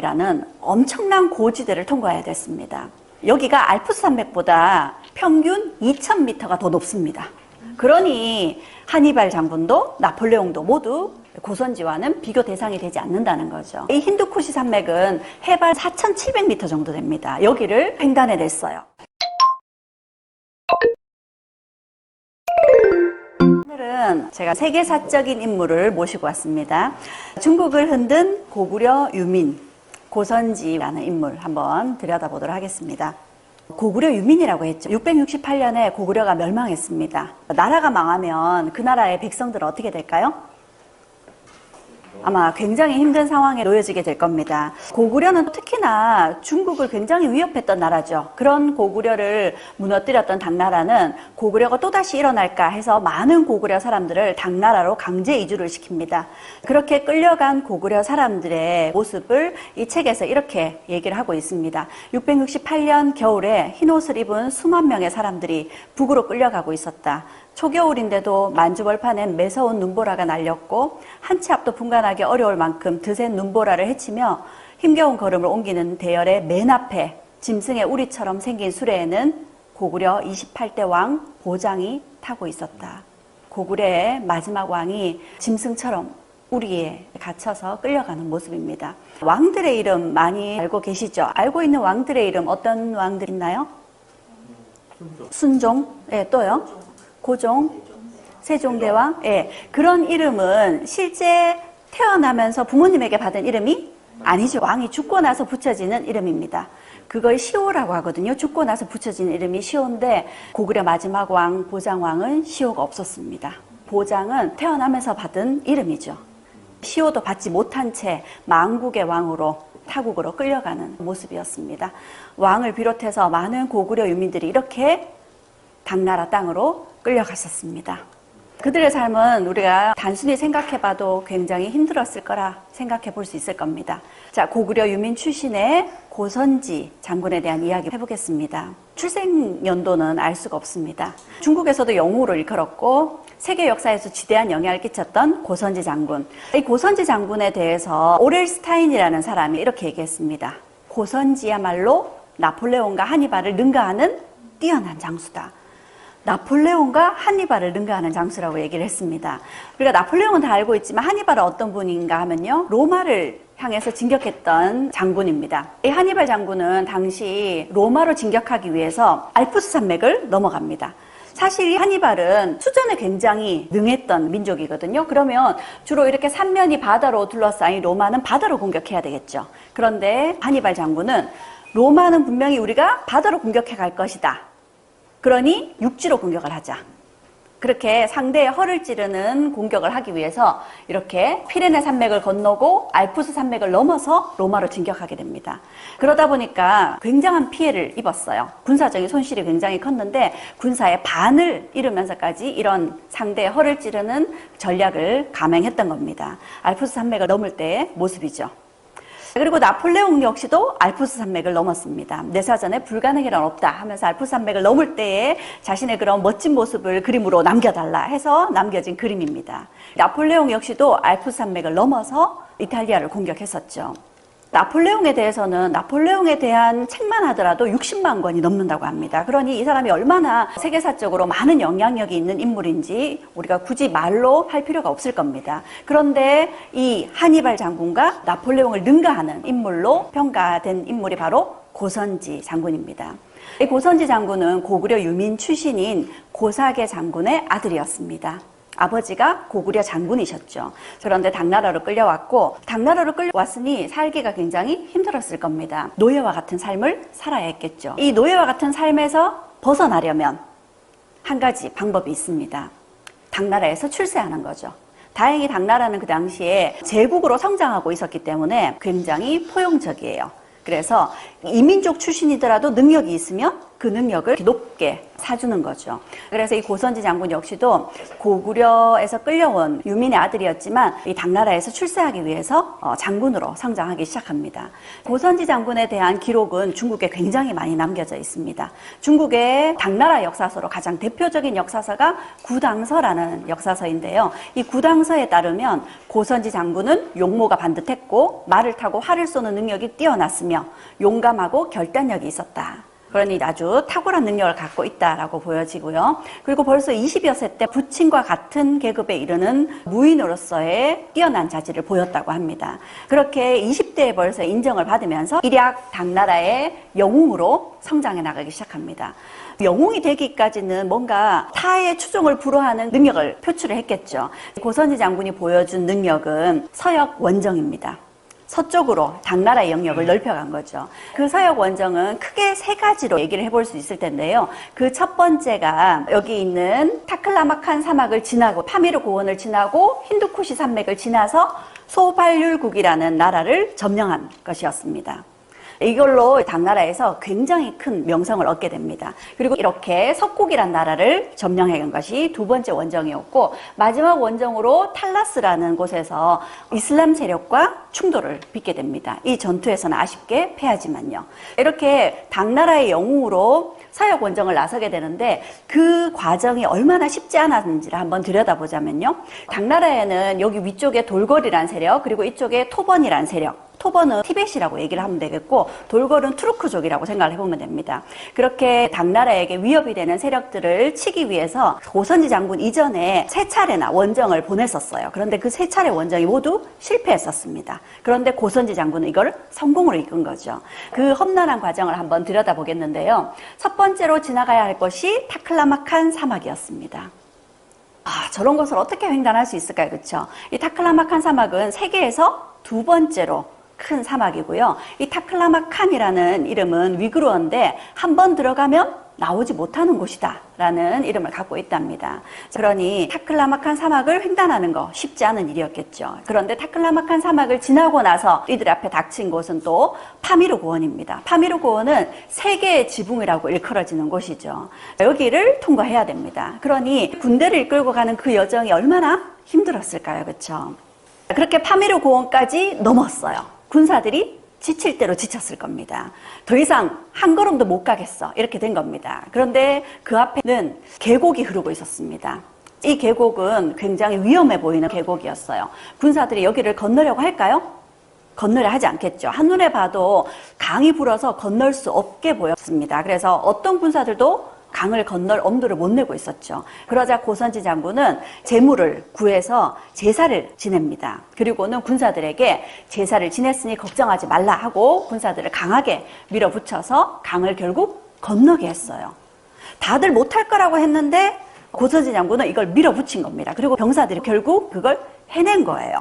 라는 엄청난 고지대를 통과해야 됐습니다. 여기가 알프스 산맥보다 평균 2000m가 더 높습니다. 그러니 하니발 장군도 나폴레옹도 모두 고선지와는 비교 대상이 되지 않는다는 거죠. 이 힌두쿠시 산맥은 해발 4700m 정도 됩니다. 여기를 횡단해냈어요. 오늘은 제가 세계사적인 인물을 모시고 왔습니다. 중국을 흔든 고구려 유민 고선지라는 인물 한번 들여다보도록 하겠습니다. 고구려 유민이라고 했죠. 668년에 고구려가 멸망했습니다. 나라가 망하면 그 나라의 백성들은 어떻게 될까요? 아마 굉장히 힘든 상황에 놓여지게 될 겁니다. 고구려는 특히나 중국을 굉장히 위협했던 나라죠. 그런 고구려를 무너뜨렸던 당나라는 고구려가 또다시 일어날까 해서 많은 고구려 사람들을 당나라로 강제 이주를 시킵니다. 그렇게 끌려간 고구려 사람들의 모습을 이 책에서 이렇게 얘기를 하고 있습니다. 668년 겨울에 흰옷을 입은 수만 명의 사람들이 북으로 끌려가고 있었다. 초겨울인데도 만주벌판엔 매서운 눈보라가 날렸고 한 치 앞도 분간하기 어려울 만큼 드센 눈보라를 헤치며 힘겨운 걸음을 옮기는 대열의 맨 앞에 짐승의 우리처럼 생긴 수레에는 고구려 28대 왕 보장이 타고 있었다. 고구려의 마지막 왕이 짐승처럼 우리에 갇혀서 끌려가는 모습입니다. 왕들의 이름 많이 알고 계시죠? 알고 있는 왕들의 이름 어떤 왕들 있나요? 순종, 네, 또요? 고종, 세종대왕, 예, 그런 이름은 실제 태어나면서 부모님에게 받은 이름이 아니죠. 왕이 죽고 나서 붙여지는 이름입니다. 그걸 시호라고 하거든요. 죽고 나서 붙여지는 이름이 시호인데 고구려 마지막 왕 보장왕은 시호가 없었습니다. 보장은 태어나면서 받은 이름이죠. 시호도 받지 못한 채 망국의 왕으로 타국으로 끌려가는 모습이었습니다. 왕을 비롯해서 많은 고구려 유민들이 이렇게 당나라 땅으로 끌려갔었습니다. 그들의 삶은 우리가 단순히 생각해봐도 굉장히 힘들었을 거라 생각해 볼 수 있을 겁니다. 자, 고구려 유민 출신의 고선지 장군에 대한 이야기 해보겠습니다. 출생 연도는 알 수가 없습니다. 중국에서도 영웅으로 일컬었고 세계 역사에서 지대한 영향을 끼쳤던 고선지 장군. 이 고선지 장군에 대해서 오렐스타인이라는 사람이 이렇게 얘기했습니다. 고선지야말로 나폴레옹과 하니발을 능가하는 뛰어난 장수다. 나폴레옹과 하니발을 능가하는 장수라고 얘기를 했습니다. 우리가 나폴레옹은 다 알고 있지만 하니발은 어떤 분인가 하면요, 로마를 향해서 진격했던 장군입니다. 이 하니발 장군은 당시 로마로 진격하기 위해서 알프스 산맥을 넘어갑니다. 사실 이 하니발은 수전에 굉장히 능했던 민족이거든요. 그러면 주로 이렇게 삼면이 바다로 둘러싸인 로마는 바다로 공격해야 되겠죠. 그런데 하니발 장군은 로마는 분명히 우리가 바다로 공격해 갈 것이다. 그러니 육지로 공격을 하자. 그렇게 상대의 허를 찌르는 공격을 하기 위해서 이렇게 피레네 산맥을 건너고 알프스 산맥을 넘어서 로마로 진격하게 됩니다. 그러다 보니까 굉장한 피해를 입었어요. 군사적인 손실이 굉장히 컸는데 군사의 반을 잃으면서까지 이런 상대의 허를 찌르는 전략을 감행했던 겁니다. 알프스 산맥을 넘을 때의 모습이죠. 그리고 나폴레옹 역시도 알프스 산맥을 넘었습니다. 내 사전에 불가능이란 없다 하면서 알프스 산맥을 넘을 때에 자신의 그런 멋진 모습을 그림으로 남겨달라 해서 남겨진 그림입니다. 나폴레옹 역시도 알프스 산맥을 넘어서 이탈리아를 공격했었죠. 나폴레옹에 대해서는 나폴레옹에 대한 책만 하더라도 60만 권이 넘는다고 합니다. 그러니 이 사람이 얼마나 세계사적으로 많은 영향력이 있는 인물인지 우리가 굳이 말로 할 필요가 없을 겁니다. 그런데 이 하니발 장군과 나폴레옹을 능가하는 인물로 평가된 인물이 바로 고선지 장군입니다. 이 고선지 장군은 고구려 유민 출신인 고사계 장군의 아들이었습니다. 아버지가 고구려 장군이셨죠. 그런데 당나라로 끌려왔고 당나라로 끌려왔으니 살기가 굉장히 힘들었을 겁니다. 노예와 같은 삶을 살아야 했겠죠. 이 노예와 같은 삶에서 벗어나려면 한 가지 방법이 있습니다. 당나라에서 출세하는 거죠. 다행히 당나라는 그 당시에 제국으로 성장하고 있었기 때문에 굉장히 포용적이에요. 그래서 이민족 출신이더라도 능력이 있으면 그 능력을 높게 사주는 거죠. 그래서 이 고선지 장군 역시도 고구려에서 끌려온 유민의 아들이었지만 이 당나라에서 출세하기 위해서 장군으로 성장하기 시작합니다. 고선지 장군에 대한 기록은 중국에 굉장히 많이 남겨져 있습니다. 중국의 당나라 역사서로 가장 대표적인 역사서가 구당서라는 역사서인데요. 이 구당서에 따르면 고선지 장군은 용모가 반듯했고 말을 타고 활을 쏘는 능력이 뛰어났으며 용감하고 결단력이 있었다. 그러니 아주 탁월한 능력을 갖고 있다라고 보여지고요. 그리고 벌써 20여 세 때 부친과 같은 계급에 이르는 무인으로서의 뛰어난 자질을 보였다고 합니다. 그렇게 20대에 벌써 인정을 받으면서 일약 당나라의 영웅으로 성장해 나가기 시작합니다. 영웅이 되기까지는 뭔가 타의 추종을 불허하는 능력을 표출을 했겠죠. 고선지 장군이 보여준 능력은 서역 원정입니다. 서쪽으로 당나라의 영역을 넓혀간 거죠. 그 서역 원정은 크게 세 가지로 얘기를 해볼 수 있을 텐데요. 그 첫 번째가 여기 있는 타클라마칸 사막을 지나고 파미르 고원을 지나고 힌두쿠시 산맥을 지나서 소발률국이라는 나라를 점령한 것이었습니다. 이걸로 당나라에서 굉장히 큰 명성을 얻게 됩니다. 그리고 이렇게 석국이란 나라를 점령해간 것이 두 번째 원정이었고, 마지막 원정으로 탈라스라는 곳에서 이슬람 세력과 충돌을 빚게 됩니다. 이 전투에서는 아쉽게 패하지만요. 이렇게 당나라의 영웅으로 서역 원정을 나서게 되는데 그 과정이 얼마나 쉽지 않았는지를 한번 들여다보자면요. 당나라에는 여기 위쪽에 돌궐이란 세력, 그리고 이쪽에 토번이란 세력, 토번은 티벳이라고 얘기를 하면 되겠고 돌궐은 투르크족이라고 생각을 해보면 됩니다. 그렇게 당나라에게 위협이 되는 세력들을 치기 위해서 고선지 장군 이전에 세 차례나 원정을 보냈었어요. 그런데 그 세 차례 원정이 모두 실패했었습니다. 그런데 고선지 장군은 이걸 성공으로 이끈 거죠. 그 험난한 과정을 한번 들여다보겠는데요. 첫 번째로 지나가야 할 것이 타클라마칸 사막이었습니다. 저런 것을 어떻게 횡단할 수 있을까요? 그렇죠? 이 타클라마칸 사막은 세계에서 두 번째로 큰 사막이고요. 이 타클라마칸이라는 이름은 위그루어인데 한 번 들어가면 나오지 못하는 곳이다 라는 이름을 갖고 있답니다. 그러니 타클라마칸 사막을 횡단하는 거 쉽지 않은 일이었겠죠. 그런데 타클라마칸 사막을 지나고 나서 이들 앞에 닥친 곳은 또 파미르 고원입니다. 파미르 고원은 세계의 지붕이라고 일컬어지는 곳이죠. 여기를 통과해야 됩니다. 그러니 군대를 이끌고 가는 그 여정이 얼마나 힘들었을까요? 그렇죠? 그렇게 파미르 고원까지 넘었어요. 군사들이 지칠 대로 지쳤을 겁니다. 더 이상 한 걸음도 못 가겠어. 이렇게 된 겁니다. 그런데 그 앞에는 계곡이 흐르고 있었습니다. 이 계곡은 굉장히 위험해 보이는 계곡이었어요. 군사들이 여기를 건너려고 할까요? 건너려 하지 않겠죠. 한눈에 봐도 강이 불어서 건널 수 없게 보였습니다. 그래서 어떤 군사들도 강을 건널 엄두를 못 내고 있었죠. 그러자 고선지 장군은 제물을 구해서 제사를 지냅니다. 그리고는 군사들에게 제사를 지냈으니 걱정하지 말라 하고 군사들을 강하게 밀어붙여서 강을 결국 건너게 했어요. 다들 못할 거라고 했는데 고선지 장군은 이걸 밀어붙인 겁니다. 그리고 병사들이 결국 그걸 해낸 거예요.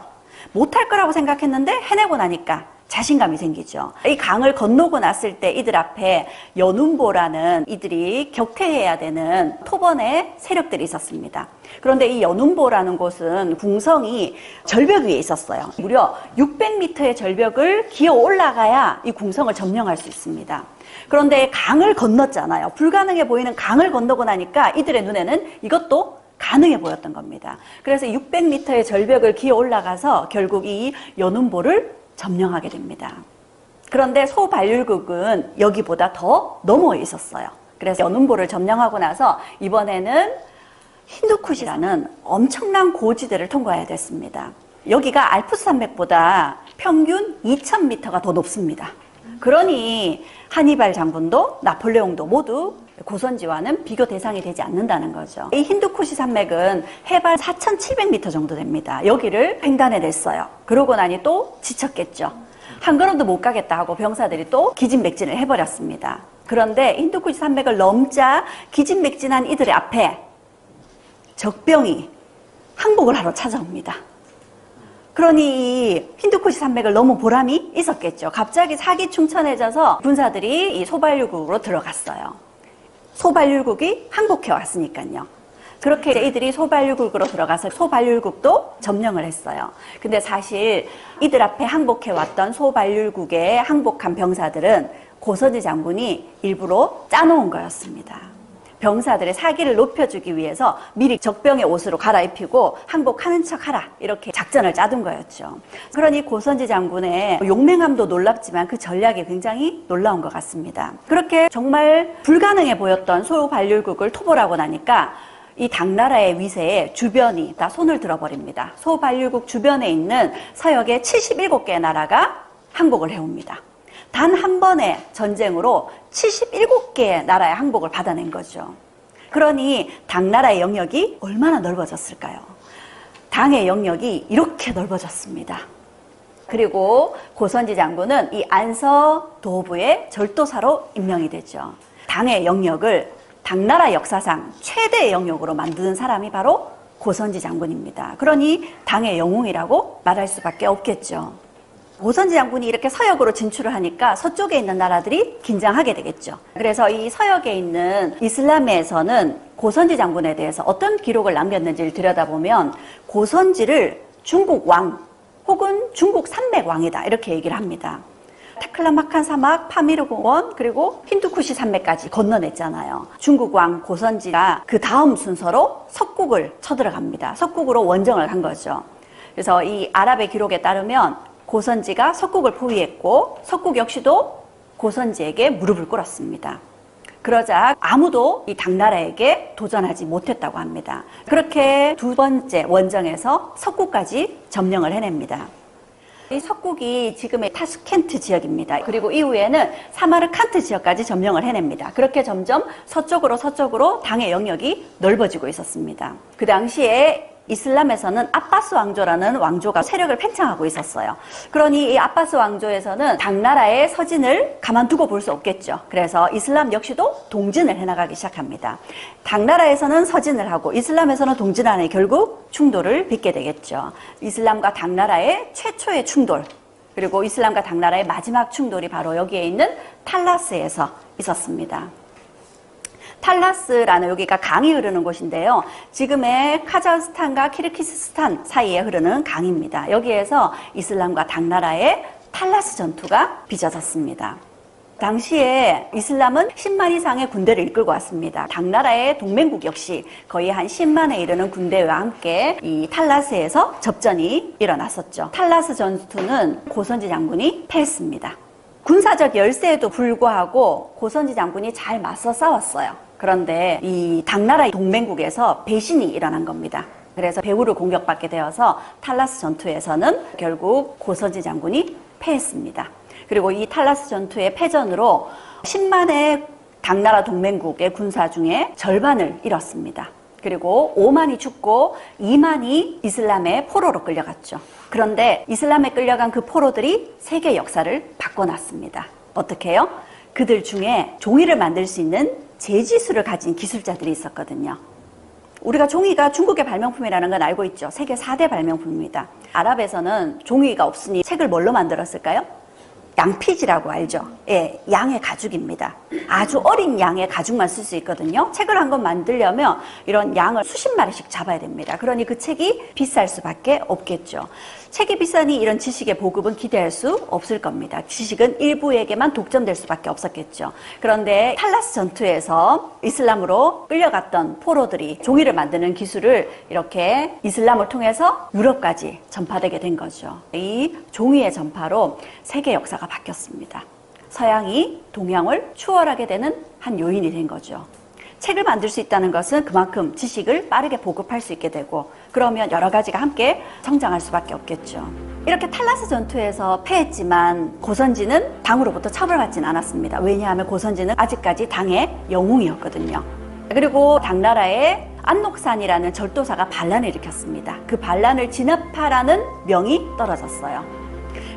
못할 거라고 생각했는데 해내고 나니까 자신감이 생기죠. 이 강을 건너고 났을 때 이들 앞에 연운보라는 이들이 격퇴해야 되는 토번의 세력들이 있었습니다. 그런데 이 연운보라는 곳은 궁성이 절벽 위에 있었어요. 무려 600m의 절벽을 기어 올라가야 이 궁성을 점령할 수 있습니다. 그런데 강을 건넜잖아요. 불가능해 보이는 강을 건너고 나니까 이들의 눈에는 이것도 가능해 보였던 겁니다. 그래서 600m의 절벽을 기어 올라가서 결국 이 연운보를 점령하게 됩니다. 그런데 소발률국은 여기보다 더 넘어 있었어요. 그래서 연운보를 점령하고 나서 이번에는 힌두쿠시라는 엄청난 고지대를 통과해야 됐습니다. 여기가 알프스 산맥보다 평균 2000m가 더 높습니다. 그러니 하니발 장군도 나폴레옹도 모두 고선지와는 비교 대상이 되지 않는다는 거죠. 이 힌두쿠시 산맥은 해발 4700m 정도 됩니다. 여기를 횡단해냈어요. 그러고 나니 또 지쳤겠죠. 한 걸음도 못 가겠다 하고 병사들이 또 기진맥진을 해버렸습니다. 그런데 힌두쿠시 산맥을 넘자 기진맥진한 이들의 앞에 적병이 항복을 하러 찾아옵니다. 그러니 이 힌두쿠시 산맥을 넘은 보람이 있었겠죠. 갑자기 사기충천해져서 군사들이 이 소발률국으로 들어갔어요. 소발률국이 항복해 왔으니까요. 그렇게 이들이 소발률국으로 들어가서 소발률국도 점령을 했어요. 근데 사실 이들 앞에 항복해 왔던 소발률국에 항복한 병사들은 고선지 장군이 일부러 짜놓은 거였습니다. 병사들의 사기를 높여주기 위해서 미리 적병의 옷으로 갈아입히고 항복하는 척하라, 이렇게 작전을 짜둔 거였죠. 그러니 고선지 장군의 용맹함도 놀랍지만 그 전략이 굉장히 놀라운 것 같습니다. 그렇게 정말 불가능해 보였던 소발률국을 토벌하고 나니까 이 당나라의 위세에 주변이 다 손을 들어버립니다. 소발률국 주변에 있는 서역의 77개의 나라가 항복을 해옵니다. 단 한 번의 전쟁으로 77개의 나라의 항복을 받아낸 거죠. 그러니 당나라의 영역이 얼마나 넓어졌을까요? 당의 영역이 이렇게 넓어졌습니다. 그리고 고선지 장군은 이 안서도부의 절도사로 임명이 되죠. 당의 영역을 당나라 역사상 최대의 영역으로 만드는 사람이 바로 고선지 장군입니다. 그러니 당의 영웅이라고 말할 수밖에 없겠죠. 고선지 장군이 이렇게 서역으로 진출을 하니까 서쪽에 있는 나라들이 긴장하게 되겠죠. 그래서 이 서역에 있는 이슬람에서는 고선지 장군에 대해서 어떤 기록을 남겼는지를 들여다보면 고선지를 중국 왕 혹은 중국 산맥 왕이다, 이렇게 얘기를 합니다. 타클라마칸 사막, 파미르 공원, 그리고 힌두쿠시 산맥까지 건너냈잖아요. 중국 왕 고선지가 그 다음 순서로 석국을 쳐들어갑니다. 석국으로 원정을 한 거죠. 그래서 이 아랍의 기록에 따르면 고선지가 석국을 포위했고 석국 역시도 고선지에게 무릎을 꿇었습니다. 그러자 아무도 이 당나라에게 도전하지 못했다고 합니다. 그렇게 두 번째 원정에서 석국까지 점령을 해냅니다. 이 석국이 지금의 타슈켄트 지역입니다. 그리고 이후에는 사마르칸트 지역까지 점령을 해냅니다. 그렇게 점점 서쪽으로 당의 영역이 넓어지고 있었습니다. 그 당시에 이슬람에서는 아바스 왕조라는 왕조가 세력을 팽창하고 있었어요. 그러니 이 아바스 왕조에서는 당나라의 서진을 가만두고 볼 수 없겠죠. 그래서 이슬람 역시도 동진을 해나가기 시작합니다. 당나라에서는 서진을 하고 이슬람에서는 동진하는 결국 충돌을 빚게 되겠죠. 이슬람과 당나라의 최초의 충돌, 그리고 이슬람과 당나라의 마지막 충돌이 바로 여기에 있는 탈라스에서 있었습니다. 탈라스라는 여기가 강이 흐르는 곳인데요. 지금의 카자흐스탄과 키르기스스탄 사이에 흐르는 강입니다. 여기에서 이슬람과 당나라의 탈라스 전투가 빚어졌습니다. 당시에 이슬람은 10만 이상의 군대를 이끌고 왔습니다. 당나라의 동맹국 역시 거의 한 10만에 이르는 군대와 함께 이 탈라스에서 접전이 일어났었죠. 탈라스 전투는 고선지 장군이 패했습니다. 군사적 열세에도 불구하고 고선지 장군이 잘 맞서 싸웠어요. 그런데 이 당나라 동맹국에서 배신이 일어난 겁니다. 그래서 배후를 공격받게 되어서 탈라스 전투에서는 결국 고선지 장군이 패했습니다. 그리고 이 탈라스 전투의 패전으로 10만의 당나라 동맹국의 군사 중에 절반을 잃었습니다. 그리고 5만이 죽고 2만이 이슬람의 포로로 끌려갔죠. 그런데 이슬람에 끌려간 그 포로들이 세계 역사를 바꿔놨습니다. 어떻게 해요? 그들 중에 종이를 만들 수 있는 제지수를 가진 기술자들이 있었거든요. 우리가 종이가 중국의 발명품이라는 건 알고 있죠. 세계 4대 발명품입니다. 아랍에서는 종이가 없으니 책을 뭘로 만들었을까요? 양피지라고 알죠? 예, 양의 가죽입니다. 아주 어린 양의 가죽만 쓸 수 있거든요. 책을 한 권 만들려면 이런 양을 수십 마리씩 잡아야 됩니다. 그러니 그 책이 비쌀 수밖에 없겠죠. 책이 비싸니 이런 지식의 보급은 기대할 수 없을 겁니다. 지식은 일부에게만 독점될 수밖에 없었겠죠. 그런데 탈라스 전투에서 이슬람으로 끌려갔던 포로들이 종이를 만드는 기술을 이렇게 이슬람을 통해서 유럽까지 전파되게 된 거죠. 이 종이의 전파로 세계 역사가 바뀌었습니다. 서양이 동양을 추월하게 되는 한 요인이 된 거죠. 책을 만들 수 있다는 것은 그만큼 지식을 빠르게 보급할 수 있게 되고, 그러면 여러 가지가 함께 성장할 수밖에 없겠죠. 이렇게 탈라스 전투에서 패했지만 고선지는 당으로부터 처벌받지는 않았습니다. 왜냐하면 고선지는 아직까지 당의 영웅이었거든요. 그리고 당나라의 안녹산이라는 절도사가 반란을 일으켰습니다. 그 반란을 진압하라는 명이 떨어졌어요.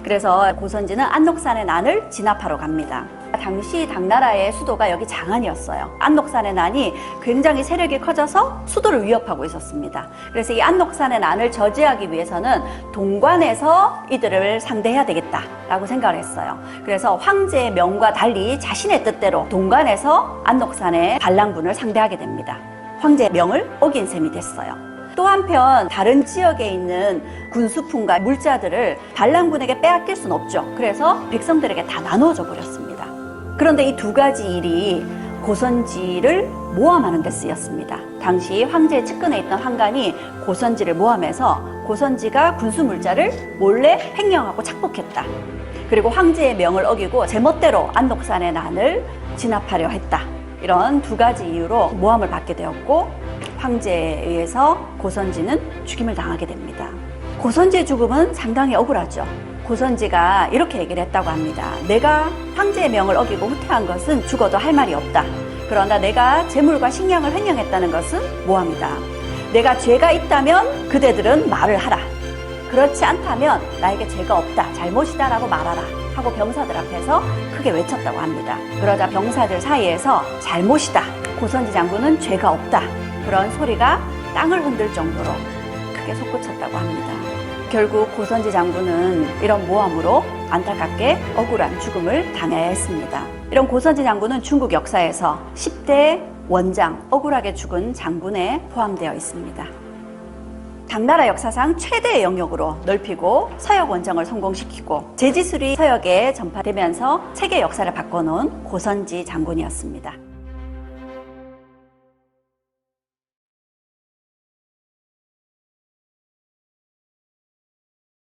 그래서 고선지는 안녹산의 난을 진압하러 갑니다. 당시 당나라의 수도가 여기 장안이었어요. 안녹산의 난이 굉장히 세력이 커져서 수도를 위협하고 있었습니다. 그래서 이 안녹산의 난을 저지하기 위해서는 동관에서 이들을 상대해야 되겠다라고 생각을 했어요. 그래서 황제의 명과 달리 자신의 뜻대로 동관에서 안녹산의 반란군을 상대하게 됩니다. 황제의 명을 어긴 셈이 됐어요. 또 한편 다른 지역에 있는 군수품과 물자들을 반란군에게 빼앗길 수는 없죠. 그래서 백성들에게 다 나눠줘 버렸습니다. 그런데 이 두 가지 일이 고선지를 모함하는 데 쓰였습니다. 당시 황제의 측근에 있던 환관이 고선지를 모함해서 고선지가 군수물자를 몰래 횡령하고 착복했다. 그리고 황제의 명을 어기고 제멋대로 안독산의 난을 진압하려 했다. 이런 두 가지 이유로 모함을 받게 되었고 황제에 의해서 고선지는 죽임을 당하게 됩니다. 고선지의 죽음은 상당히 억울하죠. 고선지가 이렇게 얘기를 했다고 합니다. 내가 황제의 명을 어기고 후퇴한 것은 죽어도 할 말이 없다. 그러나 내가 재물과 식량을 횡령했다는 것은 모함이다. 내가 죄가 있다면 그대들은 말을 하라. 그렇지 않다면 나에게 죄가 없다, 잘못이다 라고 말하라 하고 병사들 앞에서 크게 외쳤다고 합니다. 그러자 병사들 사이에서 잘못이다, 고선지 장군은 죄가 없다, 그런 소리가 땅을 흔들 정도로 크게 솟구쳤다고 합니다. 결국 고선지 장군은 이런 모함으로 안타깝게 억울한 죽음을 당해야 했습니다. 이런 고선지 장군은 중국 역사에서 10대 원장, 억울하게 죽은 장군에 포함되어 있습니다. 당나라 역사상 최대의 영역으로 넓히고 서역 원정을 성공시키고 제지술이 서역에 전파되면서 세계 역사를 바꿔놓은 고선지 장군이었습니다.